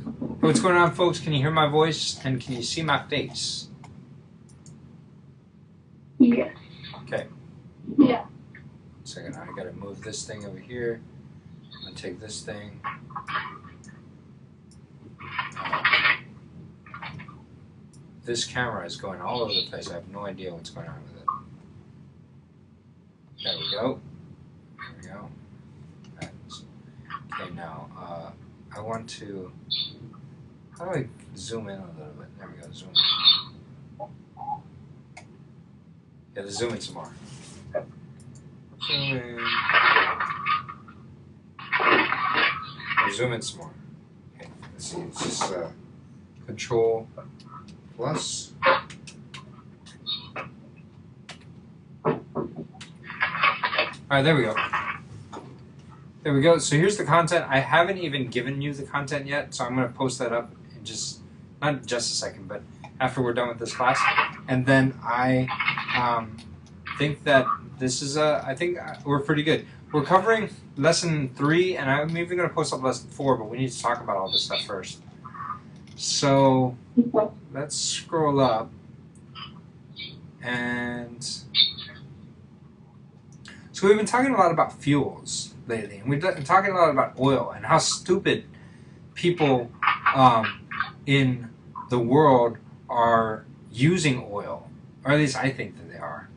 What's going on, folks? Can you hear my voice and can you see my face? Yes. Okay. Yeah. 1 second, I gotta move this thing over here. I'm gonna take this thing. This camera is going all over the place. I have no idea what's going on with it. There we go. There we go. Okay, now I want to. How do I zoom in a little bit? There we go. Zoom in. Yeah, let's zoom in some more. Zoom in. Or zoom in some more. Okay, let's see. It's just Control plus. Alright, there we go. There we go. So here's the content. I haven't even given you the content yet, so I'm going to post that up in just, not just a second, but after we're done with this class. And then I think that this is I think we're pretty good. We're covering lesson 3, and I'm even going to post up lesson 4, but we need to talk about all this stuff first. So let's scroll up, and so we've been talking a lot about fuels lately, and we've been talking a lot about oil and how stupid people in the world are using oil, or at least I think that they are.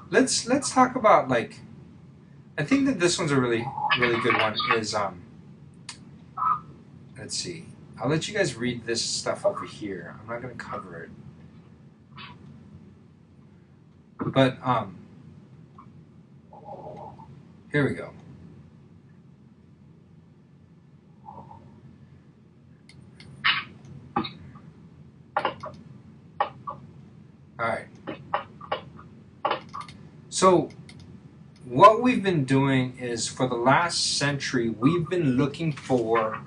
Let's talk about, like, I think that this one's a really good one. Is let's see. I'll let you guys read this stuff over here. I'm not going to cover it, but here we go. All right. So what we've been doing is, for the last century, we've been looking for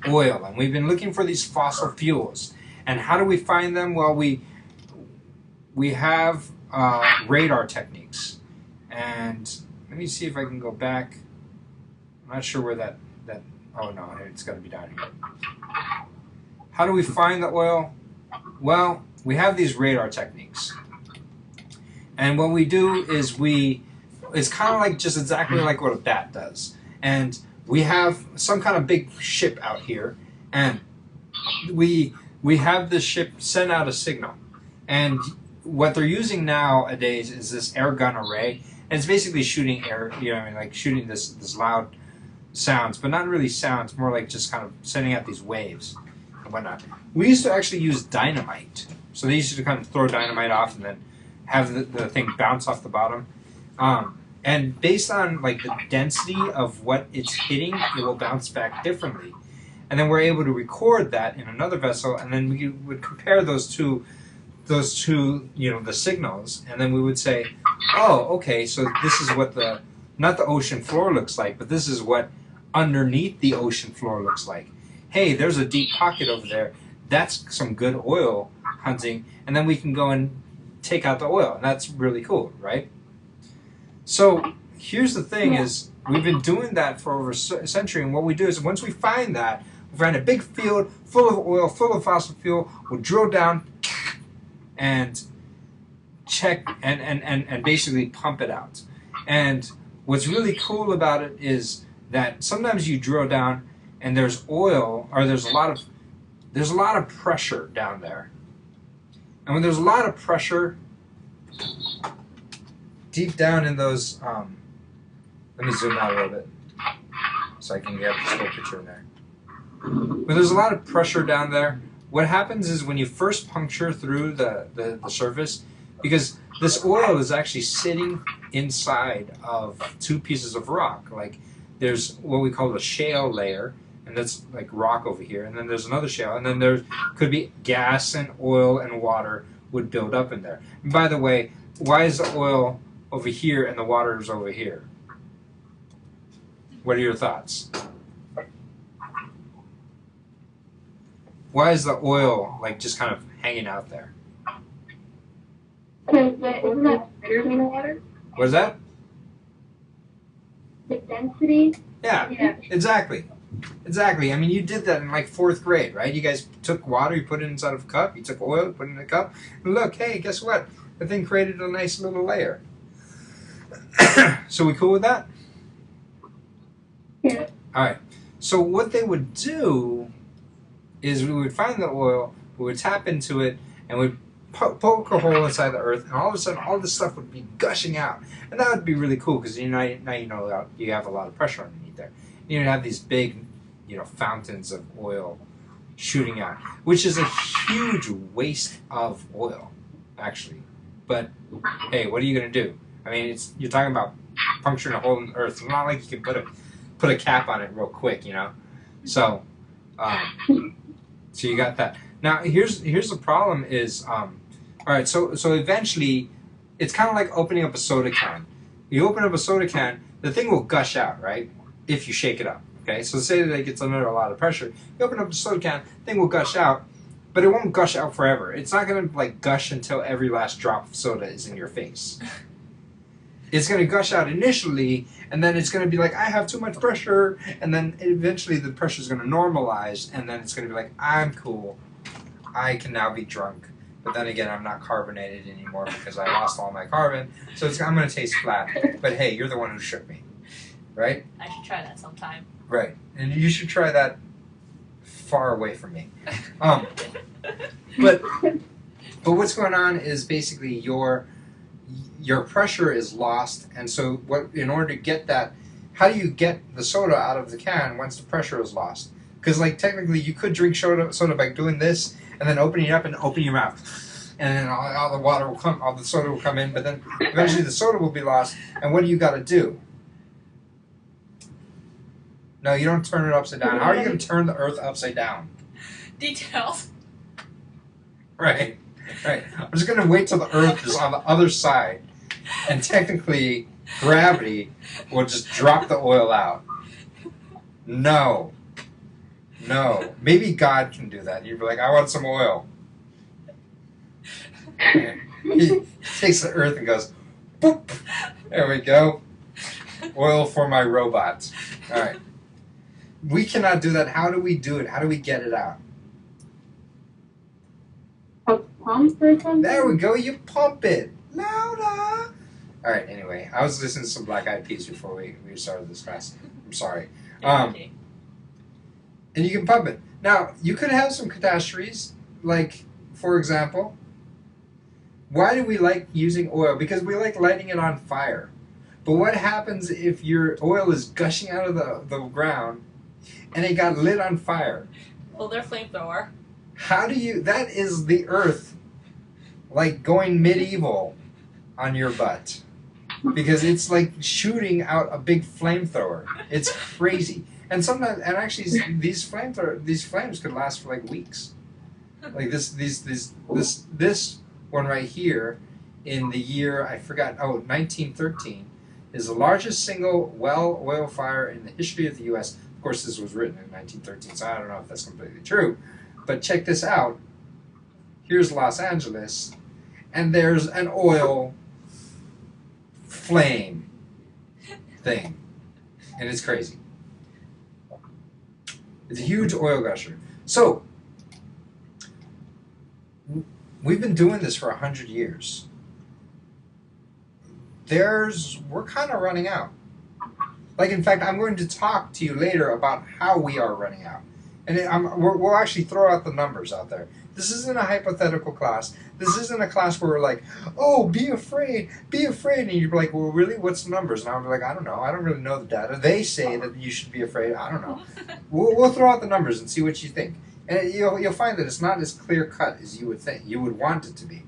oil, and we've been looking for these fossil fuels. And how do we find them? Well, we have radar techniques. And let me see if I can go back. I'm not sure where that oh no, it's got to be down here. How do we find the oil? Well, we have these radar techniques. And what we do is it's kind of like just exactly like what a bat does. And we have some kind of big ship out here, and we have this ship send out a signal. And what they're using nowadays is this air gun array, and it's basically shooting air, like shooting this loud sounds, but not really sounds, more like just kind of sending out these waves and whatnot. We used to actually use dynamite. So they used to kind of throw dynamite off and then have the thing bounce off the bottom. And based on, like, the density of what it's hitting, it will bounce back differently. And then we're able to record that in another vessel, and then we would compare those two, the signals, and then we would say, oh, okay, so this is what not the ocean floor looks like, but this is what underneath the ocean floor looks like. Hey, there's a deep pocket over there. That's some good oil hunting, and then we can go and take out the oil, and that's really cool, right? So here's the thing is, we've been doing that for over a century, and what we do is, once we find that, we find a big field full of oil, full of fossil fuel, we'll drill down and check and basically pump it out. And what's really cool about it is that sometimes you drill down and there's oil, or there's a lot of pressure down there. And when there's a lot of pressure deep down in those, let me zoom out a little bit so I can get this whole picture in there. When there's a lot of pressure down there, what happens is, when you first puncture through the surface, because this oil is actually sitting inside of 2 pieces of rock. Like, there's what we call the shale layer, and that's like rock over here, and then there's another shale, and then there could be gas and oil and water would build up in there. And by the way, why is the oil over here and the water is over here? What are your thoughts? Why is the oil, like, just kind of hanging out there? Isn't that bigger than the water? What is that? The density? Yeah, exactly. Exactly. I mean, you did that in like 4th grade, right? You guys took water, you put it inside of a cup, you took oil, you put it in a cup, and look, hey, guess what? The thing created a nice little layer. So we cool with that? Yeah. All right. So what they would do is we would find the oil, we would tap into it, and we'd poke a hole inside the earth, and all of a sudden, all this stuff would be gushing out, and that would be really cool because now you know you have a lot of pressure underneath there. You have these big, fountains of oil shooting out, which is a huge waste of oil, actually. But hey, what are you gonna do? I mean, you're talking about puncturing a hole in the earth. It's not like you can put a cap on it real quick, So, so you got that. Now here's the problem is, all right. So eventually, it's kind of like opening up a soda can. You open up a soda can, the thing will gush out, right? If you shake it up. Okay. So say that it gets under a lot of pressure. You open up the soda can, the thing will gush out, but it won't gush out forever. It's not gonna like gush until every last drop of soda is in your face. It's going to gush out initially, and then it's going to be like, I have too much pressure, and then eventually the pressure is going to normalize, and then it's going to be like, I'm cool. I can now be drunk. But then again, I'm not carbonated anymore because I lost all my carbon, so I'm going to taste flat. But hey, you're the one who shook me, right? I should try that sometime. Right, and you should try that far away from me. But what's going on is basically your pressure is lost, and so in order to get that, how do you get the soda out of the can once the pressure is lost? Because like technically you could drink soda by doing this and then opening it up and opening your mouth, and then all the water will come, all the soda will come in, but then eventually the soda will be lost. And what do you got to do? No, you don't turn it upside down. How are you going to turn the earth upside down? Details. Right. I'm just going to wait till the earth is on the other side, and technically gravity will just drop the oil out. No. Maybe God can do that. You'd be like, I want some oil. He takes the earth and goes, boop. There we go. Oil for my robot. All right. We cannot do that. How do we do it? How do we get it out? A pump or something? There we go. You pump it. Louder. All right. Anyway, I was listening to some Black Eyed Peas before we started this class. I'm sorry. Okay. And you can pump it. Now, you could have some catastrophes. Like, for example, why do we like using oil? Because we like lighting it on fire. But what happens if your oil is gushing out of the ground and it got lit on fire? Well, they're flamethrower. How do you... That is the earth, like, going medieval on your butt. Because it's like shooting out a big flamethrower. It's crazy. And sometimes... And actually, these flames could last for, like, weeks. Like, this one right here, in the year, I forgot, 1913, is the largest single oil fire in the history of the U.S. Of course, this was written in 1913, so I don't know if that's completely true. But check this out. Here's Los Angeles, and there's an oil flame thing. And it's crazy. It's a huge oil gusher. So, we've been doing this for 100 years. We're kind of running out. Like, in fact, I'm going to talk to you later about how we are running out. And we'll actually throw out the numbers out there. This isn't a hypothetical class. This isn't a class where we're like, oh, be afraid. And you're like, well, really? What's the numbers? And I'll be like, I don't know. I don't really know the data. They say that you should be afraid. I don't know. We'll throw out the numbers and see what you think. And you'll find that it's not as clear-cut as you would think. You would want it to be.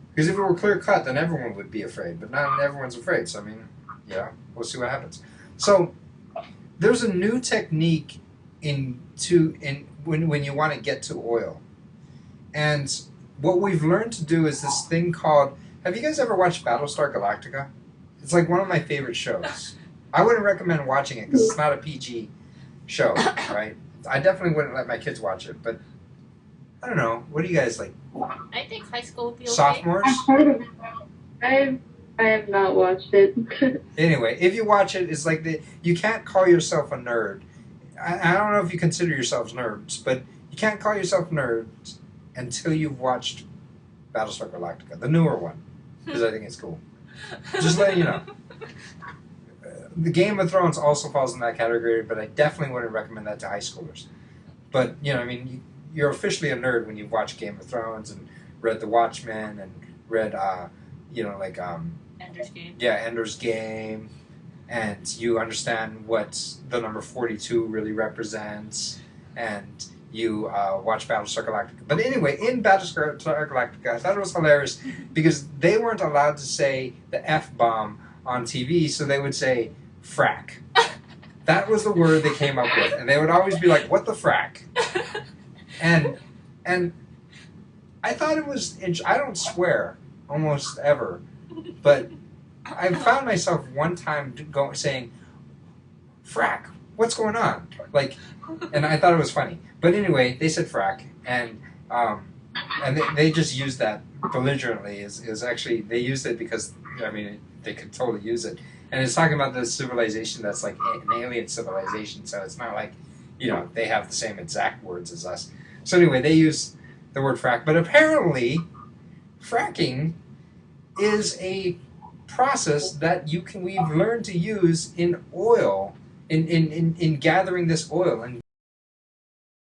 Because if it were clear-cut, then everyone would be afraid. But not everyone's afraid. So, I mean, yeah, we'll see what happens. So, there's a new technique when you want to get to oil. And what we've learned to do is this thing called... Have you guys ever watched Battlestar Galactica? It's like one of my favorite shows. I wouldn't recommend watching it because it's not a PG show, right? I definitely wouldn't let my kids watch it, but I don't know. What do you guys like? I think high school would be okay. Sophomores? I've heard of it. I have not watched it. Anyway, if you watch it, it's like you can't call yourself a nerd I don't know if you consider yourselves nerds, but you can't call yourself nerds until you've watched Battlestar Galactica, the newer one, because I think it's cool. Just letting you know. The Game of Thrones also falls in that category, but I definitely wouldn't recommend that to high schoolers. But, you know, I mean, you're officially a nerd when you've watched Game of Thrones and read The Watchmen and read, Ender's Game. yeah, Ender's Game, and you understand what the number 42 really represents, and you watch Battlestar Galactica. But anyway, in Battlestar Galactica, I thought it was hilarious because they weren't allowed to say the F-bomb on TV, so they would say frack. That was the word they came up with, and they would always be like, "What the frack?" And I thought it was. I don't swear almost ever, but I found myself one time saying, "Frack, what's going on?" Like, and I thought it was funny. But anyway, they said frack, and they just used that belligerently. Is actually they used it because I mean they could totally use it. And it's talking about the civilization that's like an alien civilization, so it's not like, you know, they have the same exact words as us. So anyway, they use the word frack, but apparently fracking is a process that we've learned to use in oil, in gathering this oil and